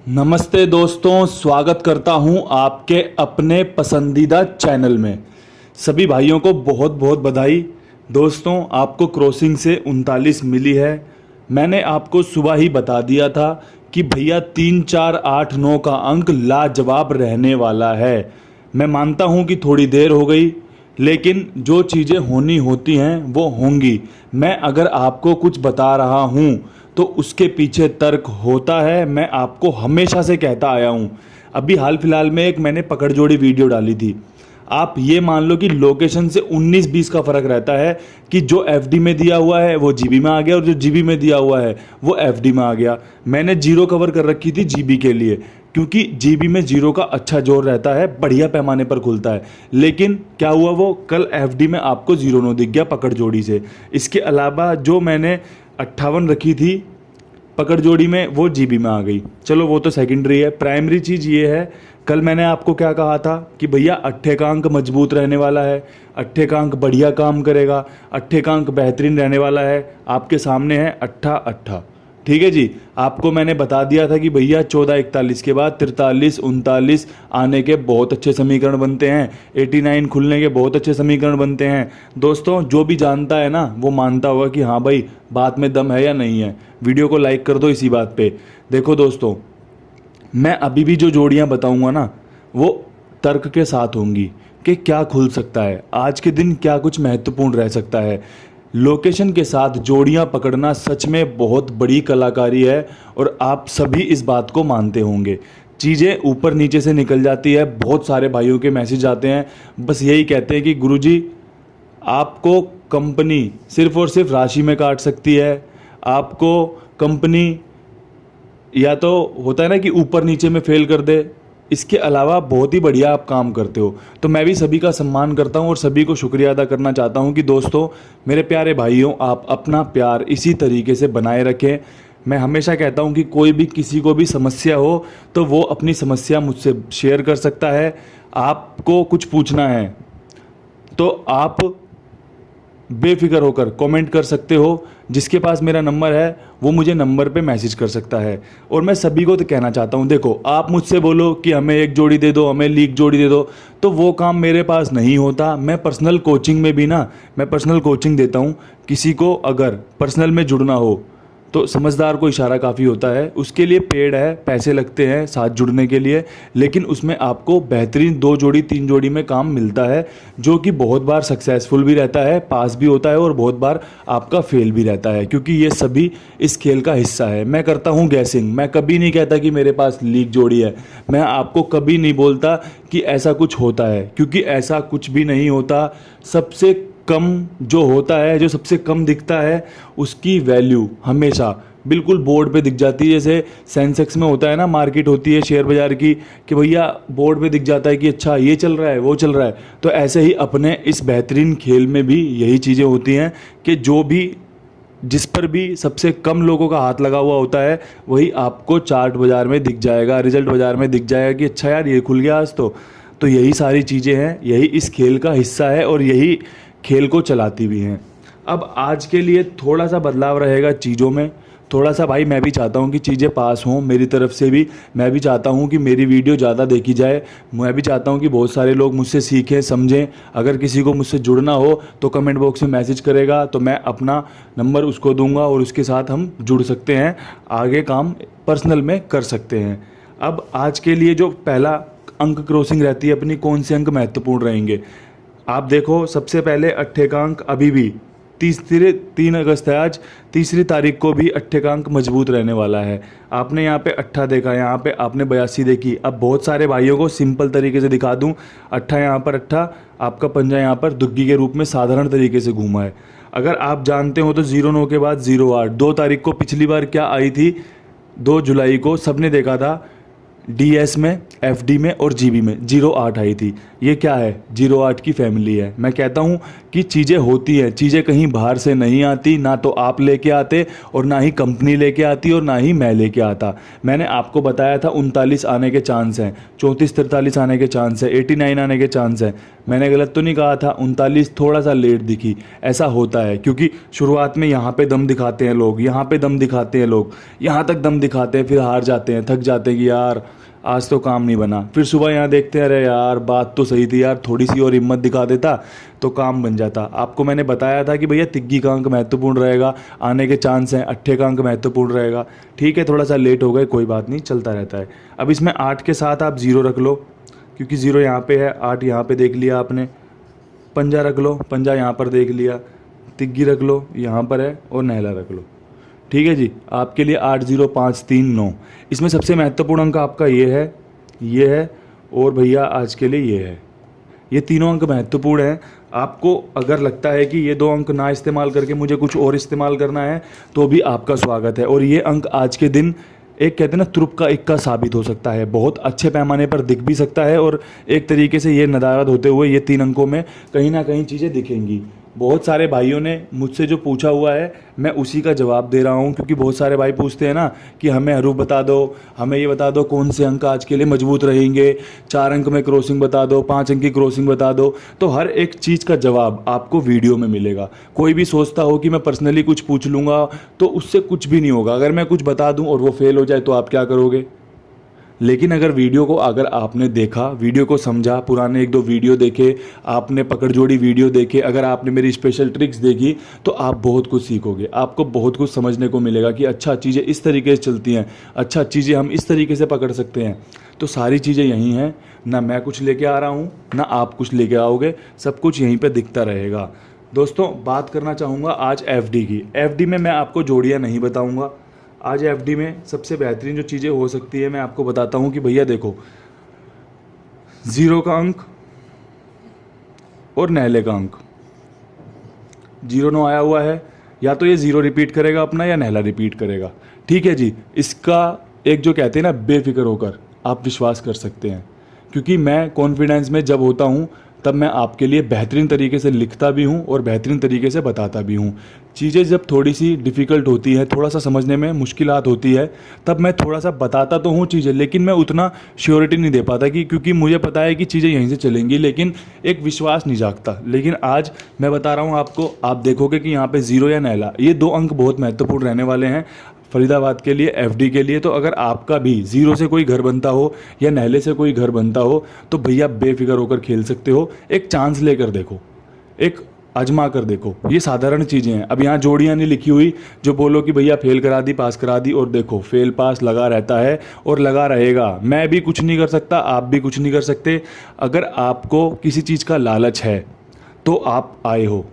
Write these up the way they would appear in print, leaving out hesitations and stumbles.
नमस्ते दोस्तों, स्वागत करता हूं आपके अपने पसंदीदा चैनल में। सभी भाइयों को बहुत बहुत बधाई। दोस्तों, आपको क्रॉसिंग से 39 मिली है। मैंने आपको सुबह ही बता दिया था कि भैया 3 4 8 9 का अंक लाजवाब रहने वाला है। मैं मानता हूं कि थोड़ी देर हो गई, लेकिन जो चीज़ें होनी होती हैं वो होंगी। मैं अगर आपको कुछ बता रहा हूं तो उसके पीछे तर्क होता है। मैं आपको हमेशा से कहता आया हूं। अभी हाल फिलहाल में एक मैंने पकड़जोड़ी वीडियो डाली थी। आप ये मान लो कि लोकेशन से 19-20 का फ़र्क रहता है कि जो एफडी में दिया हुआ है वो जीबी में आ गया और जो जीबी में दिया हुआ है वो एफडी में आ गया। मैंने जीरो कवर कर रखी थी जीबी के लिए, क्योंकि जीबी में जीरो का अच्छा जोर रहता है, बढ़िया पैमाने पर खुलता है। लेकिन क्या हुआ, वो कल एफडी में आपको जीरो नो दिख गया पकड़ जोड़ी से। इसके अलावा जो मैंने 58 रखी थी पकड़ जोड़ी में वो जीबी में आ गई। चलो वो तो सेकेंडरी है। प्राइमरी चीज़ ये है, कल मैंने आपको क्या कहा था कि भैया अट्ठे का अंक मजबूत रहने वाला है, अट्ठे का अंक बढ़िया काम करेगा, अट्ठे का अंक बेहतरीन रहने वाला है। आपके सामने है अट्ठा अट्ठा। ठीक है जी। आपको मैंने बता दिया था कि भैया 1441 के बाद 43 39 आने के बहुत अच्छे समीकरण बनते हैं, 89 खुलने के बहुत अच्छे समीकरण बनते हैं। दोस्तों, जो भी जानता है ना वो मानता होगा कि हाँ भाई बात में दम है या नहीं है। वीडियो को लाइक कर दो इसी बात पे। देखो दोस्तों, मैं अभी भी जो जोड़ियाँ बताऊँगा ना वो तर्क के साथ होंगी कि क्या खुल सकता है, आज के दिन क्या कुछ महत्वपूर्ण रह सकता है। लोकेशन के साथ जोड़ियां पकड़ना सच में बहुत बड़ी कलाकारी है और आप सभी इस बात को मानते होंगे। चीज़ें ऊपर नीचे से निकल जाती है। बहुत सारे भाइयों के मैसेज आते हैं, बस यही कहते हैं कि गुरुजी आपको कंपनी सिर्फ और सिर्फ राशि में काट सकती है। आपको कंपनी या तो होता है ना कि ऊपर नीचे में फेल कर दे, इसके अलावा बहुत ही बढ़िया आप काम करते हो। तो मैं भी सभी का सम्मान करता हूं और सभी को शुक्रिया अदा करना चाहता हूं कि दोस्तों, मेरे प्यारे भाइयों, आप अपना प्यार इसी तरीके से बनाए रखें। मैं हमेशा कहता हूं कि कोई भी किसी को भी समस्या हो तो वो अपनी समस्या मुझसे शेयर कर सकता है। आपको कुछ पूछना है तो आप बेफिक्र होकर कमेंट कर सकते हो। जिसके पास मेरा नंबर है वो मुझे नंबर पे मैसेज कर सकता है। और मैं सभी को तो कहना चाहता हूँ, देखो आप मुझसे बोलो कि हमें एक जोड़ी दे दो, हमें लीग जोड़ी दे दो, तो वो काम मेरे पास नहीं होता। मैं पर्सनल कोचिंग में भी ना, मैं पर्सनल कोचिंग देता हूँ। किसी को अगर पर्सनल में जुड़ना हो तो समझदार को इशारा काफ़ी होता है। उसके लिए पेड है, पैसे लगते हैं साथ जुड़ने के लिए, लेकिन उसमें आपको बेहतरीन 2 जोड़ी 3 जोड़ी में काम मिलता है, जो कि बहुत बार सक्सेसफुल भी रहता है, पास भी होता है और बहुत बार आपका फेल भी रहता है, क्योंकि ये सभी इस खेल का हिस्सा है। मैं करता हूँ गैसिंग। मैं कभी नहीं कहता कि मेरे पास लीग जोड़ी है। मैं आपको कभी नहीं बोलता कि ऐसा कुछ होता है, क्योंकि ऐसा कुछ भी नहीं होता। सबसे कम जो होता है, जो सबसे कम दिखता है, उसकी वैल्यू हमेशा बिल्कुल बोर्ड पे दिख जाती है। जैसे सेंसेक्स में होता है ना, मार्केट होती है शेयर बाज़ार की, कि भैया बोर्ड पे दिख जाता है कि अच्छा ये चल रहा है वो चल रहा है। तो ऐसे ही अपने इस बेहतरीन खेल में भी यही चीज़ें होती हैं कि जो भी जिस पर भी सबसे कम लोगों का हाथ लगा हुआ होता है वही आपको चार्ट बाज़ार में दिख जाएगा, रिजल्ट बाज़ार में दिख जाएगा कि अच्छा यार ये खुल गया आज तो यही सारी चीज़ें हैं, यही इस खेल का हिस्सा है और यही खेल को चलाती भी हैं। अब आज के लिए थोड़ा सा बदलाव रहेगा चीज़ों में, थोड़ा सा। भाई मैं भी चाहता हूँ कि चीज़ें पास हों, मेरी तरफ से भी। मैं भी चाहता हूँ कि मेरी वीडियो ज़्यादा देखी जाए। मैं भी चाहता हूँ कि बहुत सारे लोग मुझसे सीखें, समझें। अगर किसी को मुझसे जुड़ना हो तो कमेंट बॉक्स में मैसेज करेगा तो मैं अपना नंबर उसको दूंगा और उसके साथ हम जुड़ सकते हैं, आगे काम पर्सनल में कर सकते हैं। अब आज के लिए जो पहला अंक क्रॉसिंग रहती है अपनी, कौन से अंक महत्वपूर्ण रहेंगे आप देखो। सबसे पहले अट्ठे का अंक अभी भी 3 अगस्त है आज, 3 तारीख को भी अट्ठे का अंक मजबूत रहने वाला है। आपने यहाँ पे अट्ठा देखा, यहाँ पे आपने 82 देखी। अब बहुत सारे भाइयों को सिंपल तरीके से दिखा दूँ। अट्ठा यहाँ पर अट्ठा, आपका पंजा यहाँ पर दुग्गी के रूप में साधारण तरीके से घूमा है। अगर आप जानते हो तो 09 के बाद 08, 2 तारीख को पिछली बार क्या आई थी, 2 जुलाई को सबने देखा था डीएस में, एफडी में और जीबी में 08 आई थी। ये क्या है? 08 की फैमिली है। मैं कहता हूँ कि चीज़ें होती हैं, चीज़ें कहीं बाहर से नहीं आती, ना तो आप लेके आते और ना ही कंपनी लेके आती और ना ही मैं लेके आता। मैंने आपको बताया था 39 आने के चांस हैं, 34-43 आने के चांस है, 89 आने के चांस है। मैंने गलत तो नहीं कहा था? 39 थोड़ा सा लेट दिखी। ऐसा होता है क्योंकि शुरुआत में यहाँ पे दम दिखाते हैं लोग, यहाँ पे दम दिखाते हैं लोग, यहाँ तक दम दिखाते हैं, फिर हार जाते हैं, थक जाते हैं कि यार आज तो काम नहीं बना। फिर सुबह यहाँ देखते हैं, अरे यार बात तो सही थी यार, थोड़ी सी और हिम्मत दिखा देता तो काम बन जाता। आपको मैंने बताया था कि भैया तिग्गी का अंक महत्वपूर्ण रहेगा, आने के चांस हैं, अट्ठे का अंक महत्वपूर्ण रहेगा। ठीक है, थोड़ा सा लेट हो गए, कोई बात नहीं, चलता रहता है। अब इसमें 8 के साथ आप 0 रख लो, क्योंकि 0 यहाँ पे है, 8 यहाँ पे देख लिया आपने। पंजा रख लो, पंजा यहाँ पर देख लिया, तिग्गी रख लो यहाँ पर है, और नहला रख लो। ठीक है जी, आपके लिए 8 0 5 3 9। इसमें सबसे महत्वपूर्ण अंक आपका ये है और भैया आज के लिए ये है। ये तीनों अंक महत्वपूर्ण हैं। आपको अगर लगता है कि ये 2 अंक ना इस्तेमाल करके मुझे कुछ और इस्तेमाल करना है तो भी आपका स्वागत है। और ये अंक आज के दिन एक कहते हैं ना तुरुप का इक्का साबित हो सकता है, बहुत अच्छे पैमाने पर दिख भी सकता है। और एक तरीके से ये नदारद होते हुए ये 3 अंकों में कहीं ना कहीं चीज़ें दिखेंगी। बहुत सारे भाइयों ने मुझसे जो पूछा हुआ है मैं उसी का जवाब दे रहा हूँ, क्योंकि बहुत सारे भाई पूछते हैं ना कि हमें हरूफ बता दो, हमें ये बता दो कौन से अंक आज के लिए मजबूत रहेंगे, 4 अंक में क्रॉसिंग बता दो, 5 अंक की क्रॉसिंग बता दो। तो हर एक चीज़ का जवाब आपको वीडियो में मिलेगा। कोई भी सोचता हो कि मैं पर्सनली कुछ पूछ लूँगा तो उससे कुछ भी नहीं होगा। अगर मैं कुछ बता दूँ और वो फेल हो जाए तो आप क्या करोगे? लेकिन अगर वीडियो को अगर आपने देखा, वीडियो को समझा, पुराने 1-2 वीडियो देखे, आपने पकड़ जोड़ी वीडियो देखे, अगर आपने मेरी स्पेशल ट्रिक्स देखी तो आप बहुत कुछ सीखोगे। आपको बहुत कुछ समझने को मिलेगा कि अच्छा चीज़ें इस तरीके से चलती हैं, अच्छा चीज़ें हम इस तरीके से पकड़ सकते हैं। तो सारी चीज़ें यहीं हैं, ना मैं कुछ लेके आ रहा हूँ ना आप कुछ लेके आओगे, सब कुछ यहीं पर दिखता रहेगा। दोस्तों बात करना चाहूँगा आज एफडी की। एफडी में मैं आपको जोड़ियाँ नहीं बताऊँगा। आज एफडी में सबसे बेहतरीन जो चीज़ें हो सकती है मैं आपको बताता हूँ कि भैया देखो, 0 का अंक और नहले का अंक, 0-9 आया हुआ है, या तो ये 0 रिपीट करेगा अपना या नहला रिपीट करेगा। ठीक है जी, इसका एक जो कहते हैं ना बेफिक्र होकर आप विश्वास कर सकते हैं, क्योंकि मैं कॉन्फिडेंस में जब होता हूँ तब मैं आपके लिए बेहतरीन तरीके से लिखता भी हूँ और बेहतरीन तरीके से बताता भी हूँ। चीज़ें जब थोड़ी सी डिफ़िकल्ट होती है, थोड़ा सा समझने में मुश्किलात होती है, तब मैं थोड़ा सा बताता तो हूँ चीज़ें, लेकिन मैं उतना श्योरिटी नहीं दे पाता कि क्योंकि मुझे पता है कि चीज़ें यहीं से चलेंगी, लेकिन एक विश्वास नहीं जागता। लेकिन आज मैं बता रहा हूँ आपको, आप देखोगे कि यहाँ पे 0 या नहला, ये 2 अंक बहुत महत्वपूर्ण रहने वाले हैं फरीदाबाद के लिए, एफडी के लिए। तो अगर आपका भी 0 से कोई घर बनता हो या नहले से कोई घर बनता हो तो भैया बेफिक्र होकर खेल सकते हो। एक चांस लेकर देखो, एक आजमा कर देखो, ये साधारण चीज़ें हैं। अब यहाँ जोड़ियाँ नहीं लिखी हुई जो बोलो कि भैया फेल करा दी, पास करा दी, और देखो फेल पास लगा रहता है और लगा रहेगा। मैं भी कुछ नहीं कर सकता, आप भी कुछ नहीं कर सकते। अगर आपको किसी चीज़ का लालच है तो आप आए हो,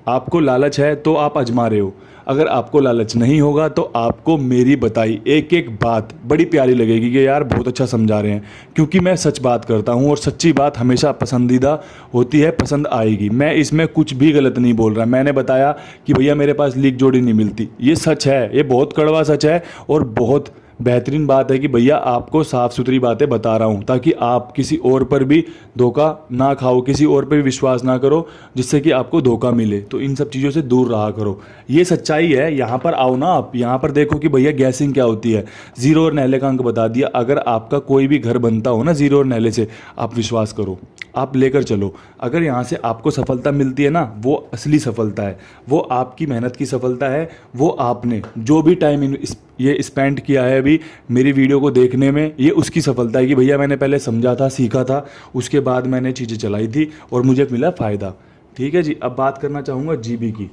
आपको लालच है तो आप आजमा रहे हो। अगर आपको लालच नहीं होगा तो आपको मेरी बताई एक एक बात बड़ी प्यारी लगेगी कि यार बहुत अच्छा समझा रहे हैं, क्योंकि मैं सच बात करता हूँ और सच्ची बात हमेशा पसंदीदा होती है, पसंद आएगी। मैं इसमें कुछ भी गलत नहीं बोल रहा। मैंने बताया कि भैया मेरे पास लीक जोड़ी नहीं मिलती, ये सच है, ये बहुत कड़वा सच है और बहुत बेहतरीन बात है कि भैया आपको साफ़ सुथरी बातें बता रहा हूँ, ताकि आप किसी और पर भी धोखा ना खाओ, किसी और पर भी विश्वास ना करो जिससे कि आपको धोखा मिले। तो इन सब चीज़ों से दूर रहा करो, ये सच्चाई है। यहाँ पर आओ ना, आप यहाँ पर देखो कि भैया गैसिंग क्या होती है। 0 और नहले का अंक बता दिया। अगर आपका कोई भी घर बनता हो ना 0 और नहले से, आप विश्वास करो, आप लेकर चलो। अगर यहाँ से आपको सफलता मिलती है ना, वो असली सफलता है, वो आपकी मेहनत की सफलता है, वो आपने जो भी टाइम ये स्पेंड किया है अभी मेरी वीडियो को देखने में, ये उसकी सफलता है कि भैया मैंने पहले समझा था, सीखा था, उसके बाद मैंने चीज़ें चलाई थी और मुझे मिला फ़ायदा। ठीक है जी, अब बात करना चाहूँगा जीबी की।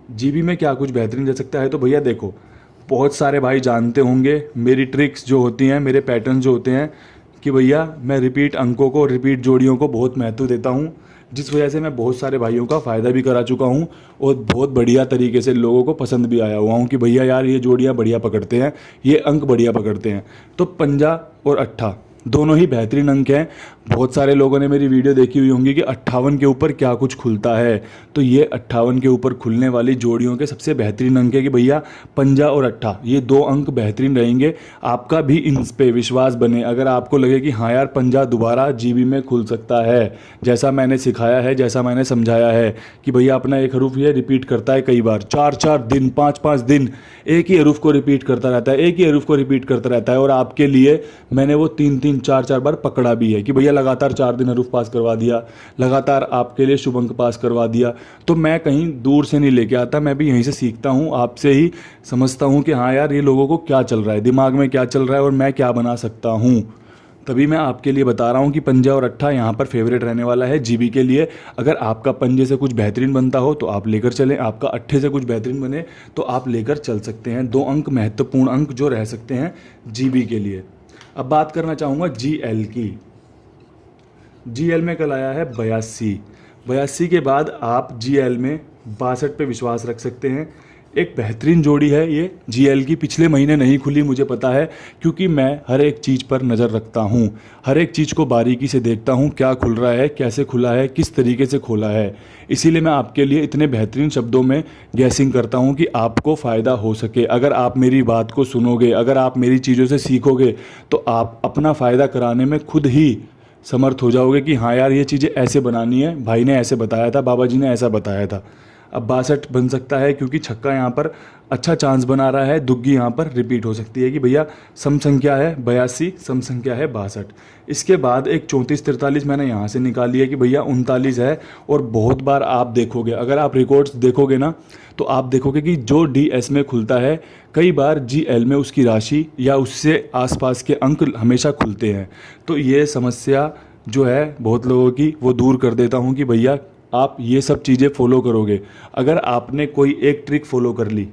जीबी में क्या कुछ बेहतरीन रह सकता है? तो भैया देखो, बहुत सारे भाई जानते होंगे मेरी ट्रिक्स जो होती हैं, मेरे पैटर्न जो होते हैं, कि भैया मैं रिपीट अंकों को, रिपीट जोड़ियों को बहुत महत्व देता हूँ, जिस वजह से मैं बहुत सारे भाइयों का फ़ायदा भी करा चुका हूँ और बहुत बढ़िया तरीके से लोगों को पसंद भी आया हुआ हूँ कि भैया यार ये जोड़ियाँ बढ़िया पकड़ते हैं, ये अंक बढ़िया पकड़ते हैं। तो पंजा और अट्ठा दोनों ही बेहतरीन अंक हैं। बहुत सारे लोगों ने मेरी वीडियो देखी हुई होंगी कि 58 के ऊपर क्या कुछ खुलता है। तो ये 58 के ऊपर खुलने वाली जोड़ियों के सबसे बेहतरीन अंक है कि भैया पंजा और अट्ठा, ये दो अंक बेहतरीन रहेंगे। आपका भी इन पे विश्वास बने, अगर आपको लगे कि हाँ यार पंजा दोबारा जीबी में खुल सकता है, जैसा मैंने सिखाया है, जैसा मैंने समझाया है कि भैया अपना एक हरूफ ये रिपीट करता है कई बार, 4-4 दिन 5-5 दिन एक ही हरूफ को रिपीट करता रहता है, एक ही हरूफ को रिपीट करता रहता है। और आपके लिए मैंने वो 3-3 4-4 बार पकड़ा भी है कि भैया लगातार 4 दिन हरूफ पास करवा दिया, लगातार आपके लिए शुभ अंक पास करवा दिया। तो मैं कहीं दूर से नहीं लेके आता, मैं भी यहीं से सीखता हूँ, आपसे ही समझता हूँ कि हाँ यार ये लोगों को क्या चल रहा है, दिमाग में क्या चल रहा है और मैं क्या बना सकता हूँ। तभी मैं आपके लिए बता रहा हूँ कि पंजा और अट्ठा यहाँ पर फेवरेट रहने वाला है जीबी के लिए। अगर आपका पंजे से कुछ बेहतरीन बनता हो तो आप लेकर चलें, आपका अट्ठे से कुछ बेहतरीन बने तो आप लेकर चल सकते हैं। 2 अंक महत्वपूर्ण अंक जो रह सकते हैं जीबी के लिए। अब बात करना चाहूँगा जीएल की। जीएल में कल आया है 82 के बाद आप जीएल में 62 पे विश्वास रख सकते हैं। एक बेहतरीन जोड़ी है ये जीएल की, पिछले महीने नहीं खुली मुझे पता है, क्योंकि मैं हर एक चीज़ पर नज़र रखता हूँ, हर एक चीज़ को बारीकी से देखता हूँ, क्या खुल रहा है, कैसे खुला है, किस तरीके से खोला है। इसीलिए मैं आपके लिए इतने बेहतरीन शब्दों में गैसिंग करता हूँ कि आपको फ़ायदा हो सके। अगर आप मेरी बात को सुनोगे, अगर आप मेरी चीज़ों से सीखोगे तो आप अपना फ़ायदा कराने में खुद ही समर्थ हो जाओगे कि हाँ यार ये चीज़ें ऐसे बनानी है, भाई ने ऐसे बताया था, बाबा जी ने ऐसा बताया था। अब 62 बन सकता है क्योंकि छक्का यहाँ पर अच्छा चांस बना रहा है, दुग्गी यहाँ पर रिपीट हो सकती है कि भैया सम संख्या है 82, सम संख्या है 62। इसके बाद एक 34-43 मैंने यहाँ से निकाली है कि भैया 39 है। और बहुत बार आप देखोगे, अगर आप रिकॉर्ड्स देखोगे ना तो आप देखोगे कि जो डीएस में खुलता है कई बार जीएल में उसकी राशि या उससे आसपास के अंक हमेशा खुलते हैं। तो ये समस्या जो है बहुत लोगों की वो दूर कर देता हूँ कि भैया आप ये सब चीज़ें फॉलो करोगे। अगर आपने कोई एक ट्रिक फॉलो कर ली,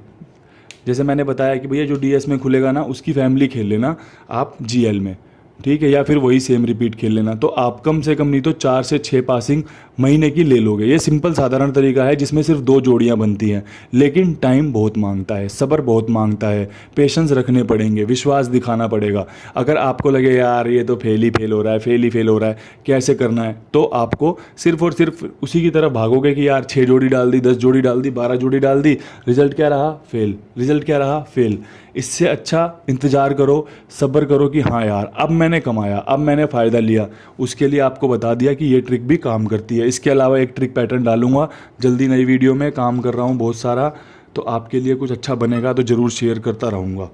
जैसे मैंने बताया कि भैया जो डीएस में खुलेगा ना उसकी फैमिली खेल लेना आप जीएल में, ठीक है, या फिर वही सेम रिपीट खेल लेना, तो आप कम से कम नहीं तो 4 से 6 पासिंग महीने की ले लोगे। ये सिंपल साधारण तरीका है जिसमें सिर्फ 2 जोड़ियां बनती हैं, लेकिन टाइम बहुत मांगता है, सब्र बहुत मांगता है, पेशेंस रखने पड़ेंगे, विश्वास दिखाना पड़ेगा। अगर आपको लगे यार ये तो फेल ही फेल हो रहा है, फेल ही फेल हो रहा है, कैसे करना है, तो आपको सिर्फ और सिर्फ उसी की तरफ भागोगे कि यार 6 जोड़ी डाल दी, 10 जोड़ी डाल दी, 12 जोड़ी डाल दी, रिजल्ट क्या रहा, फेल, रिजल्ट क्या रहा, फेल। इससे अच्छा इंतज़ार करो, सब्र करो कि हाँ यार अब मैंने कमाया, अब मैंने फ़ायदा लिया। उसके लिए आपको बता दिया कि ये ट्रिक भी काम करती है। इसके अलावा एक ट्रिक पैटर्न डालूंगा जल्दी नई वीडियो में, काम कर रहा हूँ बहुत सारा, तो आपके लिए कुछ अच्छा बनेगा तो ज़रूर शेयर करता रहूँगा।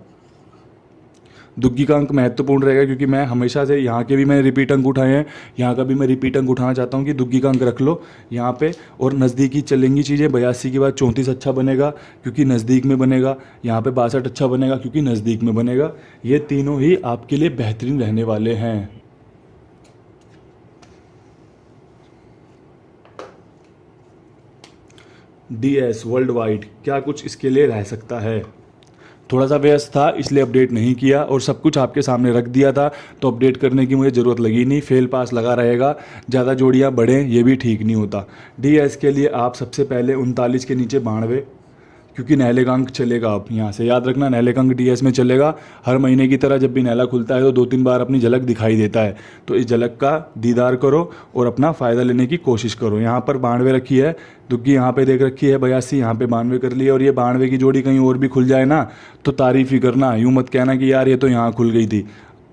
दुग्गी का अंक महत्वपूर्ण रहेगा क्योंकि मैं हमेशा से यहाँ के भी मैंने रिपीट अंक उठाए हैं, यहाँ का भी मैं रिपीट अंक उठाना चाहता हूँ कि दुग्गी का अंक रख लो यहाँ पे। और नज़दीकी चलेंगी चीज़ें, 82 के बाद 34 अच्छा बनेगा क्योंकि नज़दीक में बनेगा, यहाँ पे 62 अच्छा बनेगा क्योंकि नज़दीक में बनेगा। ये तीनों ही आपके लिए बेहतरीन रहने वाले हैं। डीएस वर्ल्ड वाइड क्या कुछ इसके लिए रह सकता है। थोड़ा सा व्यस्त था इसलिए अपडेट नहीं किया और सब कुछ आपके सामने रख दिया था, तो अपडेट करने की मुझे ज़रूरत लगी नहीं। फेल पास लगा रहेगा, ज़्यादा जोड़ियाँ बढ़ें ये भी ठीक नहीं होता। डीएस के लिए आप सबसे पहले 39 के नीचे 92, क्योंकि नहले का अंक चलेगा। आप यहाँ से याद रखना नहले का अंक डीएस में चलेगा। हर महीने की तरह जब भी नहला खुलता है तो 2-3 बार अपनी झलक दिखाई देता है, तो इस झलक का दीदार करो और अपना फ़ायदा लेने की कोशिश करो। यहाँ पर 92 रखी है, दुग्गी यहाँ पे देख रखी है 82, यहाँ पे 92 कर लिया। और ये 92 की जोड़ी कहीं और भी खुल जाए ना तो तारीफ़ ही करना, यूँ मत कहना कि यार ये तो यहाँ खुल गई थी।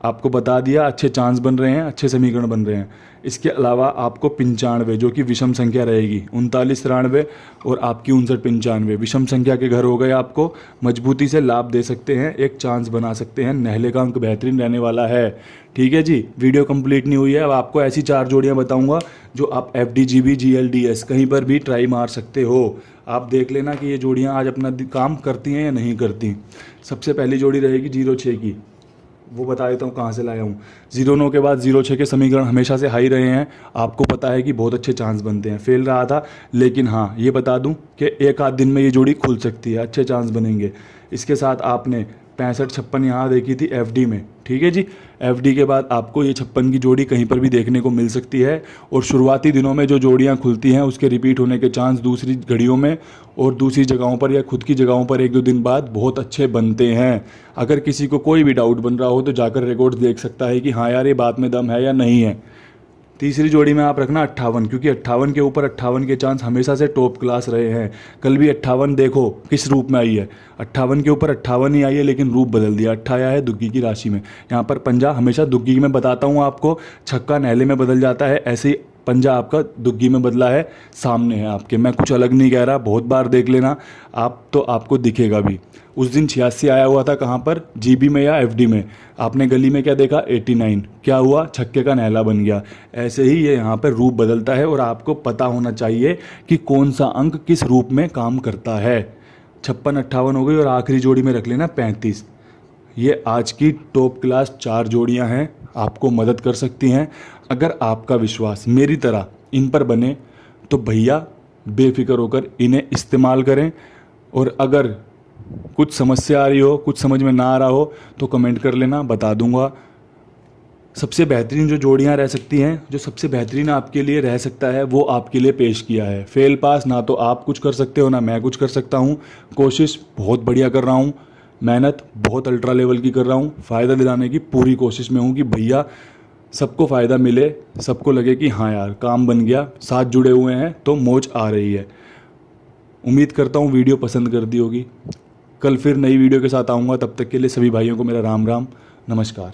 आपको बता दिया अच्छे चांस बन रहे हैं, अच्छे समीकरण बन रहे हैं। इसके अलावा आपको 95 जो कि विषम संख्या रहेगी, 39-93 और आपकी 59-95 विषम संख्या के घर हो गए, आपको मजबूती से लाभ दे सकते हैं, एक चांस बना सकते हैं। नहले का अंक बेहतरीन रहने वाला है। ठीक है जी, वीडियो कंप्लीट नहीं हुई है। अब आपको ऐसी 4 जोड़ियां बताऊंगा जो आप FD GB GL DS कहीं पर भी ट्राई मार सकते हो। आप देख लेना कि ये जोड़ियां आज अपना काम करती हैं या नहीं करती। सबसे पहली जोड़ी रहेगी 06 की, वो बता देता हूँ कहाँ से लाया हूँ। 09 के बाद 06 के समीकरण हमेशा से हाई रहे हैं, आपको पता है कि बहुत अच्छे चांस बनते हैं। फेल रहा था, लेकिन हाँ ये बता दूँ कि एक आध दिन में ये जोड़ी खुल सकती है, अच्छे चांस बनेंगे। इसके साथ आपने 65-56 यहाँ देखी थी FD में, ठीक है जी। FD के बाद आपको ये 56 की जोड़ी कहीं पर भी देखने को मिल सकती है। और शुरुआती दिनों में जो जोड़ियाँ खुलती हैं उसके रिपीट होने के चांस दूसरी घड़ियों में और दूसरी जगहों पर या खुद की जगहों पर 1-2 दिन बाद बहुत अच्छे बनते हैं। अगर किसी को कोई भी डाउट बन रहा हो तो जाकर रिकॉर्ड्स देख सकता है कि हाँ यार ये बात में दम है या नहीं है। तीसरी जोड़ी में आप रखना 58, क्योंकि 58 के ऊपर 58 के चांस हमेशा से टॉप क्लास रहे हैं। कल भी 58 देखो किस रूप में आई है, 58 के ऊपर 58 ही आई है, लेकिन रूप बदल दिया, 8 आया है दुग्गी की राशि में। यहाँ पर पंजा हमेशा दुग्गी में बताता हूँ आपको, छक्का नहले में बदल जाता है, ऐसे ही पंजा आपका दुग्गी में बदला है, सामने है आपके। मैं कुछ अलग नहीं कह रहा, बहुत बार देख लेना आप तो आपको दिखेगा भी। उस दिन 86 आया हुआ था, कहाँ पर, जीबी में या एफडी में। आपने गली में क्या देखा, 89, क्या हुआ, छक्के का नहला बन गया। ऐसे ही ये यहाँ पर रूप बदलता है और आपको पता होना चाहिए कि कौन सा अंक किस रूप में काम करता है। 56 58 हो गई और आखिरी जोड़ी में रख लेना 35। ये आज की टॉप क्लास 4 जोड़ियां हैं, आपको मदद कर सकती हैं। अगर आपका विश्वास मेरी तरह इन पर बने तो भैया बेफिक्र होकर इन्हें इस्तेमाल करें। और अगर कुछ समस्या आ रही हो, कुछ समझ में ना आ रहा हो तो कमेंट कर लेना, बता दूंगा। सबसे बेहतरीन जो जोड़ियां रह सकती हैं, जो सबसे बेहतरीन आपके लिए रह सकता है, वो आपके लिए पेश किया है। फेल पास ना तो आप कुछ कर सकते हो ना मैं कुछ कर सकता हूँ। कोशिश बहुत बढ़िया कर रहा हूँ, मेहनत बहुत अल्ट्रा लेवल की कर रहा हूँ, फ़ायदा दिलाने की पूरी कोशिश में हूँ कि भैया सबको फ़ायदा मिले, सबको लगे कि हाँ यार काम बन गया, साथ जुड़े हुए हैं तो मौज आ रही है। उम्मीद करता हूँ वीडियो पसंद कर दी होगी। कल फिर नई वीडियो के साथ आऊँगा, तब तक के लिए सभी भाइयों को मेरा राम राम, नमस्कार।